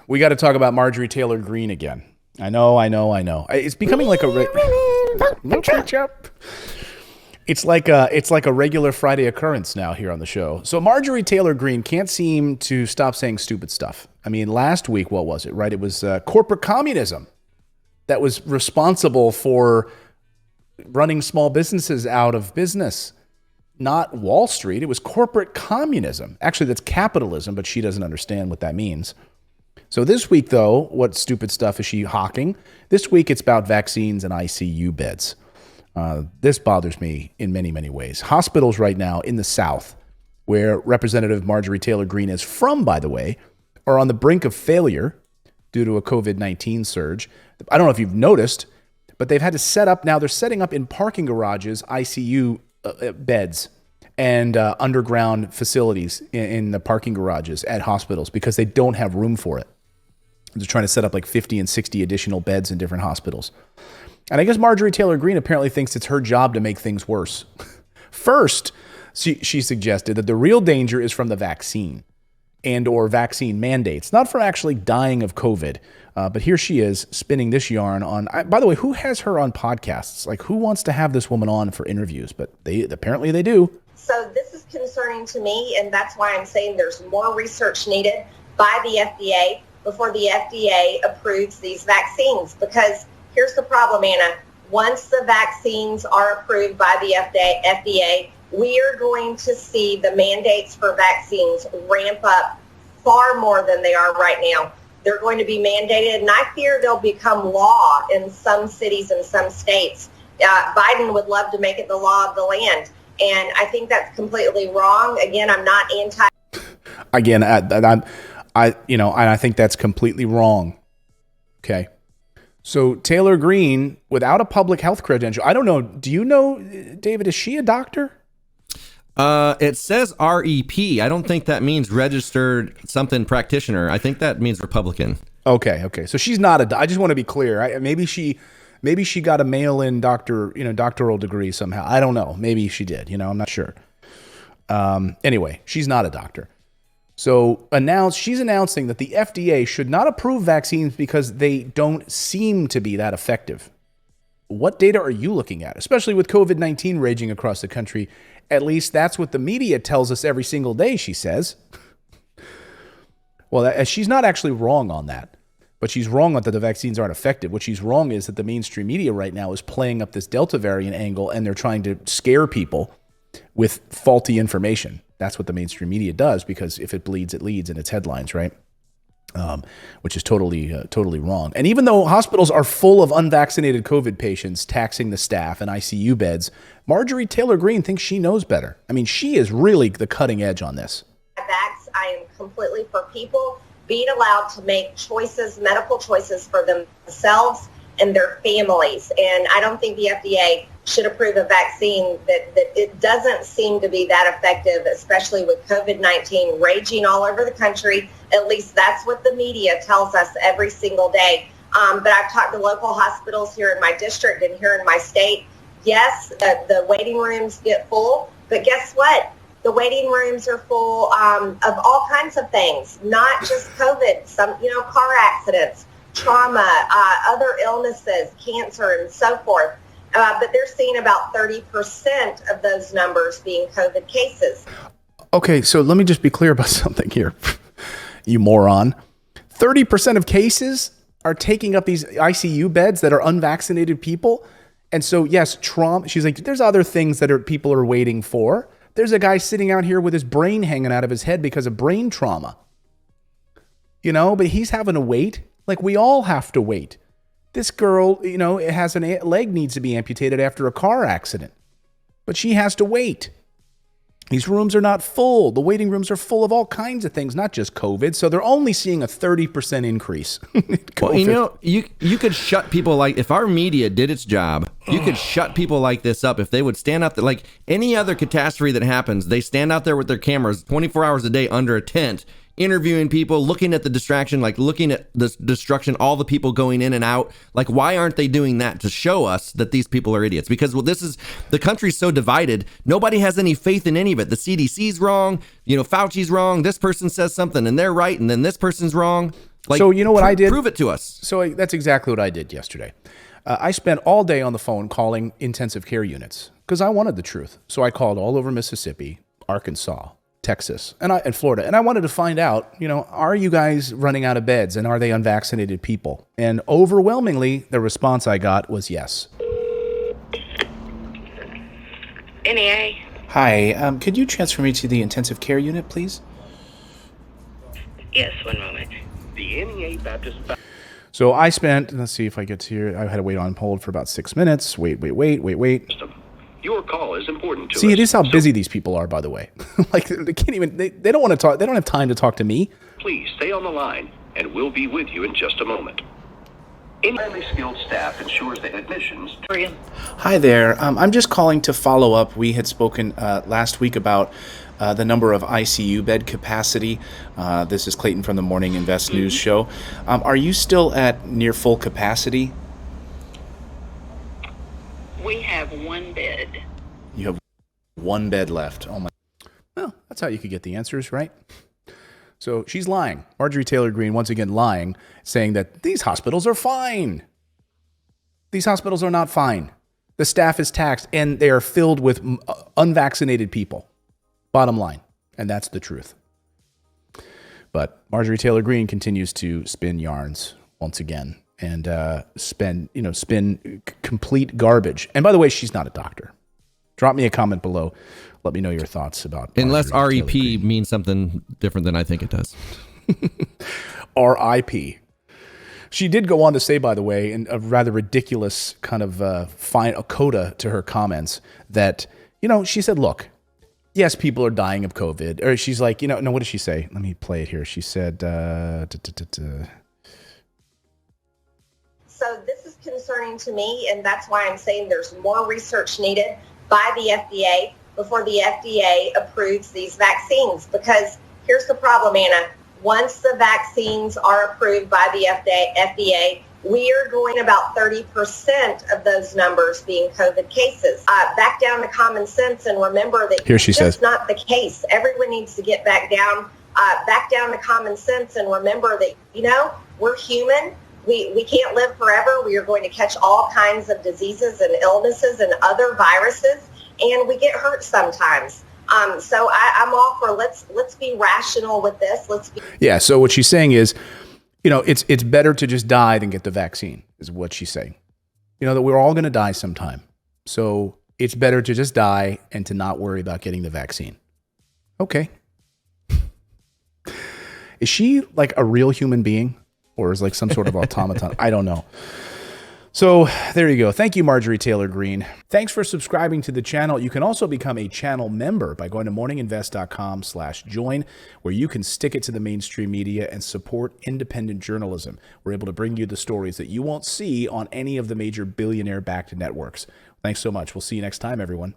We got to talk about Marjorie Taylor Greene again. I know. It's becoming like it's like a regular Friday occurrence now here on the show. So Marjorie Taylor Greene can't seem to stop saying stupid stuff. I mean, last week, what was it, right? It was corporate communism that was responsible for running small businesses out of business. Not Wall Street. It was corporate communism. Actually, that's capitalism, but she doesn't understand what that means. So this week, though, what stupid stuff is she hawking? This week, it's about vaccines and ICU beds. This bothers me in many, many ways. Hospitals right now in the South, where Representative Marjorie Taylor Greene is from, by the way, are on the brink of failure due to a COVID-19 surge. I don't know if you've noticed, but they've had to set up, now they're setting up in parking garages ICU beds and underground facilities in the parking garages at hospitals because they don't have room for it. They're trying to set up like 50 and 60 additional beds in different hospitals. And I guess Marjorie Taylor Greene apparently thinks it's her job to make things worse. First, she suggested that the real danger is from the vaccine and or vaccine mandates, not from actually dying of COVID. But here she is spinning this yarn on, by the way, who has her on podcasts? Like, who wants to have this woman on for interviews? But apparently they do. So this is concerning to me, and that's why I'm saying there's more research needed by the FDA before the FDA approves these vaccines. Because here's the problem, Anna. Once the vaccines are approved by the FDA, we are going to see the mandates for vaccines ramp up far more than they are right now. They're going to be mandated, and I fear they'll become law in some cities and some states. Biden would love to make it the law of the land, and I think that's completely wrong. Again, I'm not anti. Again, I think that's completely wrong. Okay. So Taylor Greene, without a public health credential, I don't know. Do you know, David, is she a doctor? It says REP. I don't think that means registered something practitioner. I think that means Republican. Okay. So she's not I just want to be clear. Maybe she got a mail-in doctoral degree somehow. I don't know. Maybe she did. I'm not sure. Anyway, she's not a doctor. So she's announcing that the FDA should not approve vaccines because they don't seem to be that effective. What data are you looking at, especially with COVID-19 raging across the country? At least that's what the media tells us every single day, she says. Well, she's not actually wrong on that, but she's wrong on that the vaccines aren't effective. What she's wrong is that the mainstream media right now is playing up this Delta variant angle, and they're trying to scare people with faulty information. That's what the mainstream media does, because if it bleeds, it leads in its headlines, right? Which is totally wrong. And even though hospitals are full of unvaccinated COVID patients taxing the staff and ICU beds, Marjorie Taylor Greene thinks she knows better. I mean, she is really the cutting edge on this. I am completely for people being allowed to make choices, medical choices for themselves and their families. And I don't think the FDA should approve a vaccine that it doesn't seem to be that effective, especially with COVID-19 raging all over the country. At least that's what the media tells us every single day. But I've talked to local hospitals here in my district and here in my state. Yes, the waiting rooms get full, but guess what? The waiting rooms are full of all kinds of things, not just COVID, some, car accidents, trauma, other illnesses, cancer, and so forth. But they're seeing about 30% of those numbers being COVID cases. Okay, so let me just be clear about something here, you moron. 30% of cases are taking up these ICU beds that are unvaccinated people. And so, yes, trauma. She's like, there's other things that people are waiting for. There's a guy sitting out here with his brain hanging out of his head because of brain trauma. But he's having to wait. Like, we all have to wait. This girl, it has a leg needs to be amputated after a car accident, but she has to wait. These rooms are not full. The waiting rooms are full of all kinds of things, not just COVID. So they're only seeing a 30% increase. Well, you could shut people if our media did its job, you could shut people like this up if they would stand out there. Like any other catastrophe that happens, they stand out there with their cameras 24 hours a day under a tent, interviewing people, looking at the distraction, looking at the destruction, all the people going in and out. Like, why aren't they doing that to show us that these people are idiots? Because the country's so divided. Nobody has any faith in any of it. The CDC's wrong. Fauci's wrong. This person says something and they're right. And then this person's wrong. Like, so you know what I did? Prove it to us. So that's exactly what I did yesterday. I spent all day on the phone calling intensive care units because I wanted the truth. So I called all over Mississippi, Arkansas, Texas, and Florida. And I wanted to find out, are you guys running out of beds and are they unvaccinated people? And overwhelmingly, the response I got was yes. NEA. Hi, could you transfer me to the intensive care unit, please? Yes, one moment. The NEA Baptist. So I spent, let's see if I get to here. I had to wait on hold for about 6 minutes. Wait. Your call is important to us. See, it is how busy these people are, by the way. Like, they can't even, they don't want to talk. They don't have time to talk to me. Please stay on the line, and we'll be with you in just a moment. Highly skilled staff ensures that admissions. Hi there. I'm just calling to follow up. We had spoken last week about the number of ICU bed capacity. This is Clayton from the Morning Invest News Show. Are you still at near full capacity? We have one bed. You have one bed left. Oh my. Well, that's how you could get the answers, right? So she's lying. Marjorie Taylor Greene, once again lying, saying that these hospitals are fine. These hospitals are not fine. The staff is taxed and they are filled with unvaccinated people. Bottom line. And that's the truth. But Marjorie Taylor Greene continues to spin yarns once again and spin complete garbage. And by the way, she's not a doctor. Drop me a comment below. Let me know your thoughts about Unless Marjorie REP Taylor Greene. means something different than I think it does. RIP. She did go on to say, by the way, in a rather ridiculous kind of a coda to her comments that, she said, look, yes, people are dying of COVID. Or she's like, no, what did she say? Let me play it here. She said, So this is concerning to me, and that's why I'm saying there's more research needed by the FDA before the FDA approves these vaccines. Because here's the problem, Anna. Once the vaccines are approved by the FDA, we are going about 30% of those numbers being COVID cases. Back down to common sense and remember that Here she that's says. not the case. Everyone needs to get back down to common sense and remember that, we're human. We can't live forever. We are going to catch all kinds of diseases and illnesses and other viruses, and we get hurt sometimes. So I'm all for let's be rational with this. Yeah. So what she's saying is, it's better to just die than get the vaccine, is what she's saying. That we're all going to die sometime. So it's better to just die and to not worry about getting the vaccine. Okay. Is she like a real human being? Or is like some sort of automaton? I don't know. So there you go. Thank you, Marjorie Taylor Greene. Thanks for subscribing to the channel. You can also become a channel member by going to morninginvest.com/join, where you can stick it to the mainstream media and support independent journalism. We're able to bring you the stories that you won't see on any of the major billionaire-backed networks. Thanks so much. We'll see you next time, everyone.